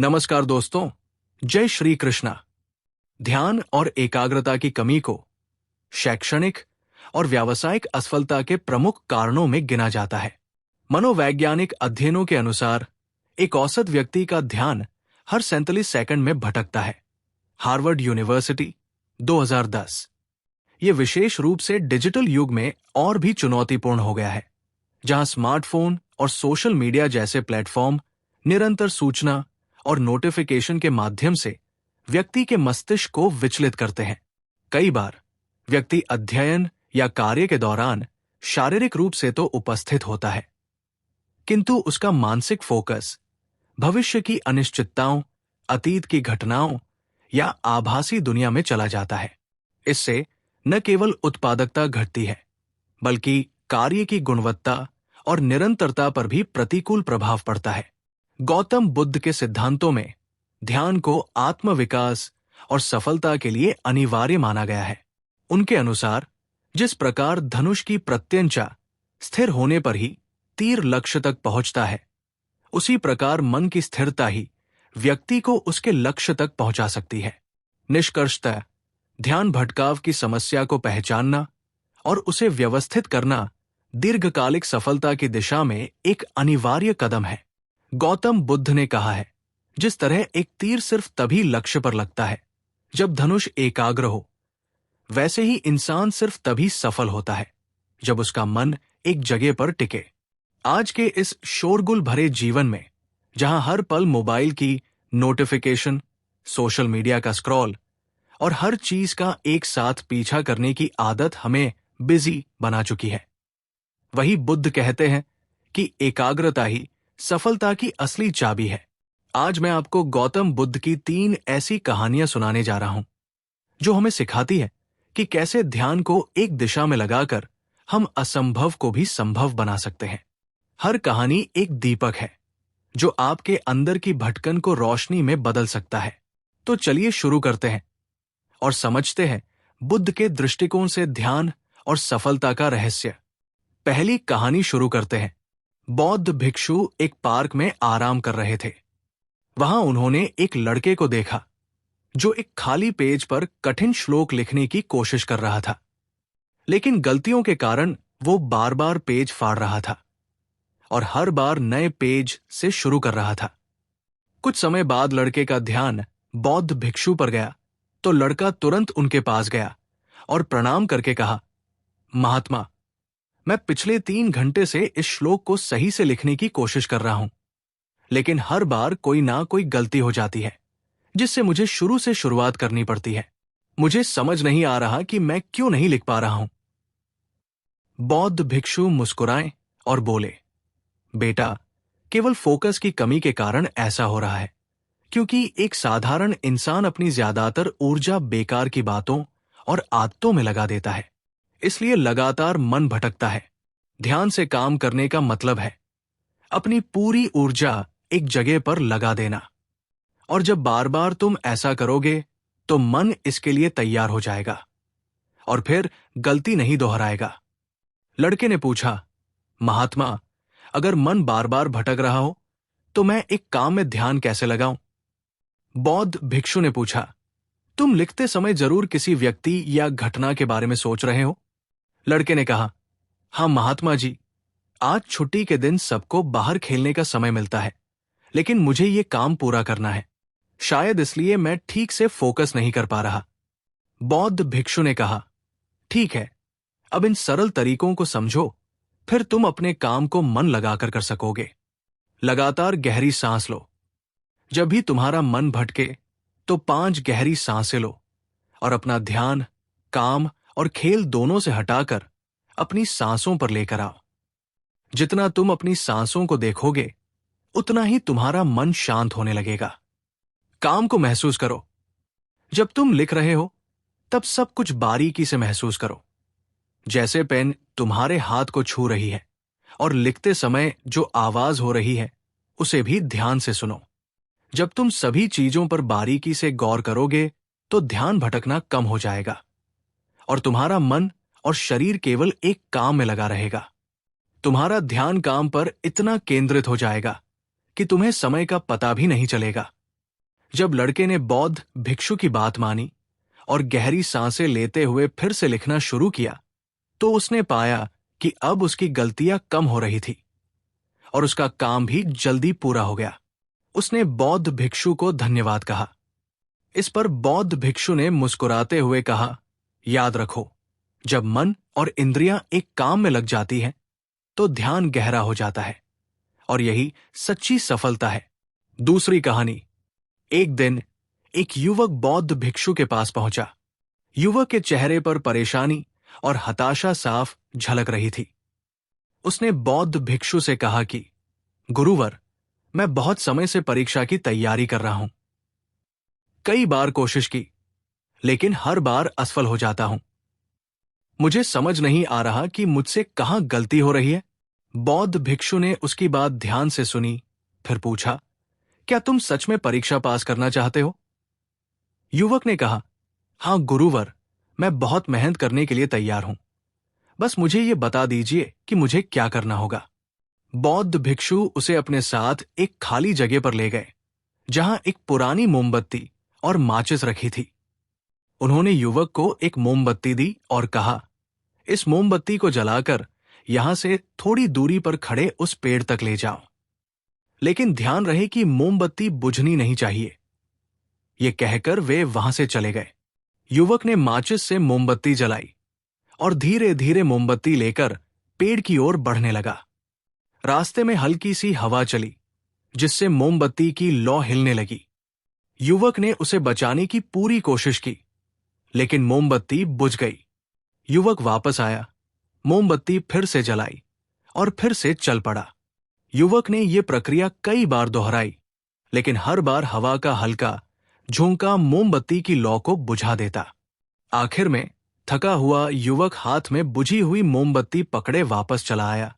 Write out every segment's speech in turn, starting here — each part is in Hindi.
नमस्कार दोस्तों, जय श्री कृष्णा। ध्यान और एकाग्रता की कमी को शैक्षणिक और व्यावसायिक असफलता के प्रमुख कारणों में गिना जाता है। मनोवैज्ञानिक अध्ययनों के अनुसार एक औसत व्यक्ति का ध्यान हर 47 सेकंड में भटकता है। Harvard university 2010। ये विशेष रूप से डिजिटल युग में और भी चुनौतीपूर्ण हो गया है, जहां स्मार्टफोन और सोशल मीडिया जैसे प्लेटफॉर्म निरंतर सूचना और नोटिफिकेशन के माध्यम से व्यक्ति के मस्तिष्क को विचलित करते हैं। कई बार व्यक्ति अध्ययन या कार्य के दौरान शारीरिक रूप से तो उपस्थित होता है, किंतु उसका मानसिक फोकस भविष्य की अनिश्चितताओं, अतीत की घटनाओं या आभासी दुनिया में चला जाता है। इससे न केवल उत्पादकता घटती है, बल्कि कार्य की गुणवत्ता और निरंतरता पर भी प्रतिकूल प्रभाव पड़ता है। गौतम बुद्ध के सिद्धांतों में ध्यान को आत्मविकास और सफलता के लिए अनिवार्य माना गया है। उनके अनुसार जिस प्रकार धनुष की प्रत्यंचा स्थिर होने पर ही तीर लक्ष्य तक पहुंचता है, उसी प्रकार मन की स्थिरता ही व्यक्ति को उसके लक्ष्य तक पहुंचा सकती है। निष्कर्षतः ध्यान भटकाव की समस्या को पहचानना और उसे व्यवस्थित करना दीर्घकालिक सफलता की दिशा में एक अनिवार्य कदम है। गौतम बुद्ध ने कहा है, जिस तरह एक तीर सिर्फ तभी लक्ष्य पर लगता है जब धनुष एकाग्र हो, वैसे ही इंसान सिर्फ तभी सफल होता है जब उसका मन एक जगह पर टिके। आज के इस शोरगुल भरे जीवन में, जहां हर पल मोबाइल की नोटिफिकेशन, सोशल मीडिया का स्क्रॉल और हर चीज का एक साथ पीछा करने की आदत हमें बिजी बना चुकी है, वही बुद्ध कहते हैं कि एकाग्रता ही सफलता की असली चाबी है। आज मैं आपको गौतम बुद्ध की 3 ऐसी कहानियां सुनाने जा रहा हूं, जो हमें सिखाती है कि कैसे ध्यान को एक दिशा में लगाकर हम असंभव को भी संभव बना सकते हैं। हर कहानी एक दीपक है, जो आपके अंदर की भटकन को रोशनी में बदल सकता है। तो चलिए शुरू करते हैं और समझते हैं बुद्ध के दृष्टिकोण से ध्यान और सफलता का रहस्य। पहली कहानी शुरू करते हैं। बौद्ध भिक्षु एक पार्क में आराम कर रहे थे। वहां उन्होंने एक लड़के को देखा, जो एक खाली पेज पर कठिन श्लोक लिखने की कोशिश कर रहा था, लेकिन गलतियों के कारण वो बार बार पेज फाड़ रहा था और हर बार नए पेज से शुरू कर रहा था। कुछ समय बाद लड़के का ध्यान बौद्ध भिक्षु पर गया, तो लड़का तुरंत उनके पास गया और प्रणाम करके कहा, महात्मा, मैं पिछले 3 घंटे से इस श्लोक को सही से लिखने की कोशिश कर रहा हूं, लेकिन हर बार कोई ना कोई गलती हो जाती है, जिससे मुझे शुरू से शुरुआत करनी पड़ती है। मुझे समझ नहीं आ रहा कि मैं क्यों नहीं लिख पा रहा हूं। बौद्ध भिक्षु मुस्कुराए और बोले, बेटा, केवल फोकस की कमी के कारण ऐसा हो रहा है, क्योंकि एक साधारण इंसान अपनी ज्यादातर ऊर्जा बेकार की बातों और आदतों में लगा देता है, इसलिए लगातार मन भटकता है। ध्यान से काम करने का मतलब है अपनी पूरी ऊर्जा एक जगह पर लगा देना, और जब बार बार तुम ऐसा करोगे तो मन इसके लिए तैयार हो जाएगा और फिर गलती नहीं दोहराएगा। लड़के ने पूछा, महात्मा, अगर मन बार बार भटक रहा हो तो मैं एक काम में ध्यान कैसे लगाऊं? बौद्ध भिक्षु ने पूछा, तुम लिखते समय जरूर किसी व्यक्ति या घटना के बारे में सोच रहे हो? लड़के ने कहा, हाँ महात्मा जी, आज छुट्टी के दिन सबको बाहर खेलने का समय मिलता है, लेकिन मुझे ये काम पूरा करना है, शायद इसलिए मैं ठीक से फोकस नहीं कर पा रहा। बौद्ध भिक्षु ने कहा, ठीक है, अब इन सरल तरीकों को समझो, फिर तुम अपने काम को मन लगाकर कर सकोगे। लगातार गहरी सांस लो। जब भी तुम्हारा मन भटके तो 5 गहरी सांसें लो और अपना ध्यान काम और खेल दोनों से हटाकर अपनी सांसों पर लेकर आओ। जितना तुम अपनी सांसों को देखोगे, उतना ही तुम्हारा मन शांत होने लगेगा। काम को महसूस करो। जब तुम लिख रहे हो, तब सब कुछ बारीकी से महसूस करो, जैसे पेन तुम्हारे हाथ को छू रही है, और लिखते समय जो आवाज हो रही है उसे भी ध्यान से सुनो। जब तुम सभी चीजों पर बारीकी से गौर करोगे तो ध्यान भटकना कम हो जाएगा और तुम्हारा मन और शरीर केवल एक काम में लगा रहेगा। तुम्हारा ध्यान काम पर इतना केंद्रित हो जाएगा कि तुम्हें समय का पता भी नहीं चलेगा जब लड़के ने बौद्ध भिक्षु की बात मानी और गहरी सांसें लेते हुए फिर से लिखना शुरू किया, तो उसने पाया कि अब उसकी गलतियां कम हो रही थी और उसका काम भी जल्दी पूरा हो गया। उसने बौद्ध भिक्षु को धन्यवाद कहा। इस पर बौद्ध भिक्षु ने मुस्कुराते हुए कहा, याद रखो, जब मन और इंद्रियां एक काम में लग जाती हैं, तो ध्यान गहरा हो जाता है और यही सच्ची सफलता है। दूसरी कहानी। एक दिन एक युवक बौद्ध भिक्षु के पास पहुंचा। युवक के चेहरे पर परेशानी और हताशा साफ झलक रही थी। उसने बौद्ध भिक्षु से कहा कि गुरुवर, मैं बहुत समय से परीक्षा की तैयारी कर रहा हूं। कई बार कोशिश की, लेकिन हर बार असफल हो जाता हूं। मुझे समझ नहीं आ रहा कि मुझसे कहां गलती हो रही है। बौद्ध भिक्षु ने उसकी बात ध्यान से सुनी, फिर पूछा, क्या तुम सच में परीक्षा पास करना चाहते हो? युवक ने कहा, हां गुरुवर, मैं बहुत मेहनत करने के लिए तैयार हूं। बस मुझे ये बता दीजिए कि मुझे क्या करना होगा। बौद्ध भिक्षु उसे अपने साथ एक खाली जगह पर ले गए, जहां एक पुरानी मोमबत्ती और माचिस रखी थी। उन्होंने युवक को एक मोमबत्ती दी और कहा, इस मोमबत्ती को जलाकर यहां से थोड़ी दूरी पर खड़े उस पेड़ तक ले जाओ, लेकिन ध्यान रहे कि मोमबत्ती बुझनी नहीं चाहिए। ये कहकर वे वहां से चले गए। युवक ने माचिस से मोमबत्ती जलाई और धीरे धीरे मोमबत्ती लेकर पेड़ की ओर बढ़ने लगा। रास्ते में हल्की सी हवा चली, जिससे मोमबत्ती की लौ हिलने लगी। युवक ने उसे बचाने की पूरी कोशिश की, लेकिन मोमबत्ती बुझ गई। युवक वापस आया, मोमबत्ती फिर से जलाई और फिर से चल पड़ा। युवक ने यह प्रक्रिया कई बार दोहराई, लेकिन हर बार हवा का हल्का झोंका मोमबत्ती की लौ को बुझा देता। आखिर में थका हुआ युवक हाथ में बुझी हुई मोमबत्ती पकड़े वापस चला आया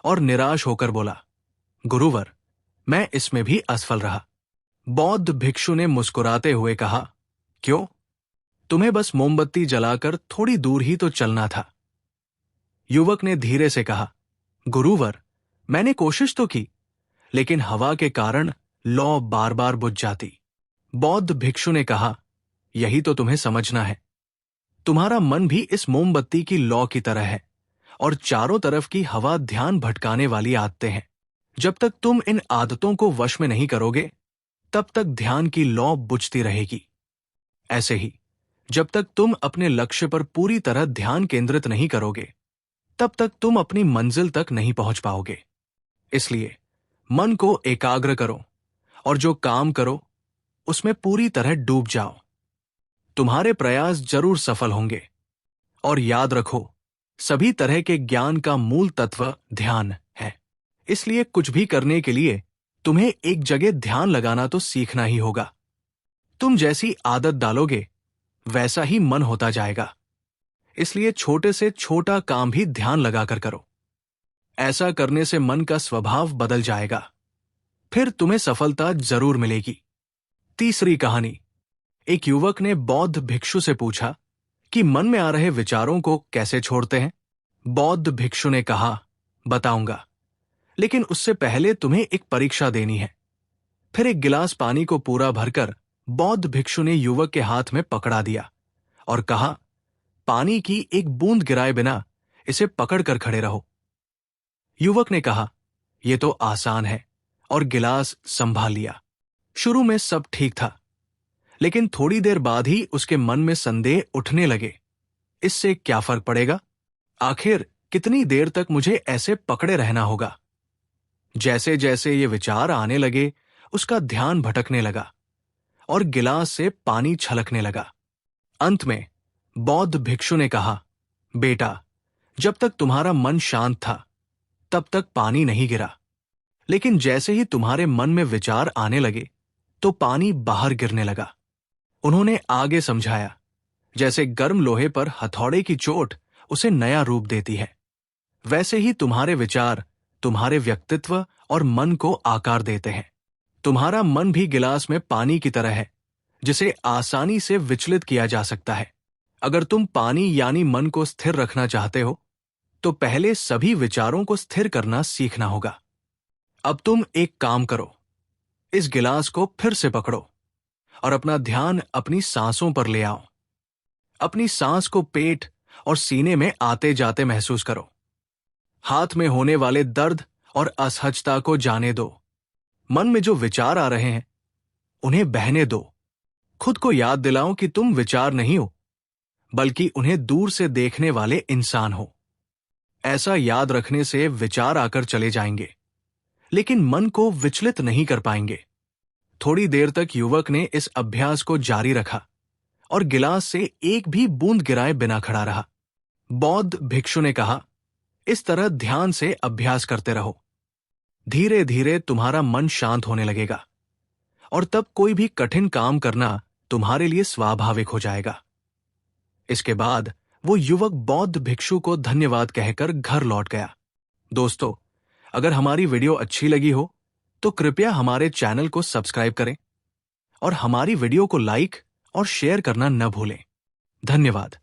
और निराश होकर बोला, गुरुवर, मैं इसमें भी असफल रहा। बौद्ध भिक्षु ने मुस्कुराते हुए कहा, क्यों? तुम्हें बस मोमबत्ती जलाकर थोड़ी दूर ही तो चलना था। युवक ने धीरे से कहा, गुरुवर, मैंने कोशिश तो की, लेकिन हवा के कारण लौ बार बार बुझ जाती। बौद्ध भिक्षु ने कहा, यही तो तुम्हें समझना है। तुम्हारा मन भी इस मोमबत्ती की लौ की तरह है और चारों तरफ की हवा ध्यान भटकाने वाली आदतें हैं। जब तक तुम इन आदतों को वश में नहीं करोगे, तब तक ध्यान की लौ बुझती रहेगी। ऐसे ही जब तक तुम अपने लक्ष्य पर पूरी तरह ध्यान केंद्रित नहीं करोगे, तब तक तुम अपनी मंजिल तक नहीं पहुंच पाओगे। इसलिए मन को एकाग्र करो और जो काम करो उसमें पूरी तरह डूब जाओ। तुम्हारे प्रयास जरूर सफल होंगे। और याद रखो, सभी तरह के ज्ञान का मूल तत्व ध्यान है। इसलिए कुछ भी करने के लिए तुम्हें एक जगह ध्यान लगाना तो सीखना ही होगा। तुम जैसी आदत डालोगे, वैसा ही मन होता जाएगा। इसलिए छोटे से छोटा काम भी ध्यान लगाकर करो। ऐसा करने से मन का स्वभाव बदल जाएगा। फिर तुम्हें सफलता जरूर मिलेगी। तीसरी कहानी। एक युवक ने बौद्ध भिक्षु से पूछा कि मन में आ रहे विचारों को कैसे छोड़ते हैं। बौद्ध भिक्षु ने कहा, बताऊंगा, लेकिन उससे पहले तुम्हें एक परीक्षा देनी है। फिर एक गिलास पानी को पूरा भरकर बौद्ध भिक्षु ने युवक के हाथ में पकड़ा दिया और कहा, पानी की एक बूंद गिराए बिना इसे पकड़कर खड़े रहो। युवक ने कहा, यह तो आसान है, और गिलास संभाल लिया। शुरू में सब ठीक था, लेकिन थोड़ी देर बाद ही उसके मन में संदेह उठने लगे। इससे क्या फर्क पड़ेगा? आखिर कितनी देर तक मुझे ऐसे पकड़े रहना होगा? जैसे जैसे ये विचार आने लगे, उसका ध्यान भटकने लगा और गिलास से पानी छलकने लगा। अंत में बौद्ध भिक्षु ने कहा, बेटा, जब तक तुम्हारा मन शांत था, तब तक पानी नहीं गिरा, लेकिन जैसे ही तुम्हारे मन में विचार आने लगे, तो पानी बाहर गिरने लगा। उन्होंने आगे समझाया, जैसे गर्म लोहे पर हथौड़े की चोट उसे नया रूप देती है, वैसे ही तुम्हारे विचार तुम्हारे व्यक्तित्व और मन को आकार देते हैं। तुम्हारा मन भी गिलास में पानी की तरह है, जिसे आसानी से विचलित किया जा सकता है। अगर तुम पानी यानी मन को स्थिर रखना चाहते हो, तो पहले सभी विचारों को स्थिर करना सीखना होगा। अब तुम एक काम करो, इस गिलास को फिर से पकड़ो और अपना ध्यान अपनी सांसों पर ले आओ। अपनी सांस को पेट और सीने में आते जाते महसूस करो। हाथ में होने वाले दर्द और असहजता को जाने दो। मन में जो विचार आ रहे हैं उन्हें बहने दो। खुद को याद दिलाओ कि तुम विचार नहीं हो, बल्कि उन्हें दूर से देखने वाले इंसान हो। ऐसा याद रखने से विचार आकर चले जाएंगे, लेकिन मन को विचलित नहीं कर पाएंगे। थोड़ी देर तक युवक ने इस अभ्यास को जारी रखा और गिलास से एक भी बूंद गिराए बिना खड़ा रहा। बौद्ध भिक्षु ने कहा, इस तरह ध्यान से अभ्यास करते रहो। धीरे धीरे तुम्हारा मन शांत होने लगेगा और तब कोई भी कठिन काम करना तुम्हारे लिए स्वाभाविक हो जाएगा। इसके बाद वो युवक बौद्ध भिक्षु को धन्यवाद कहकर घर लौट गया। दोस्तों, अगर हमारी वीडियो अच्छी लगी हो तो कृपया हमारे चैनल को सब्सक्राइब करें और हमारी वीडियो को लाइक और शेयर करना न भूलें। धन्यवाद।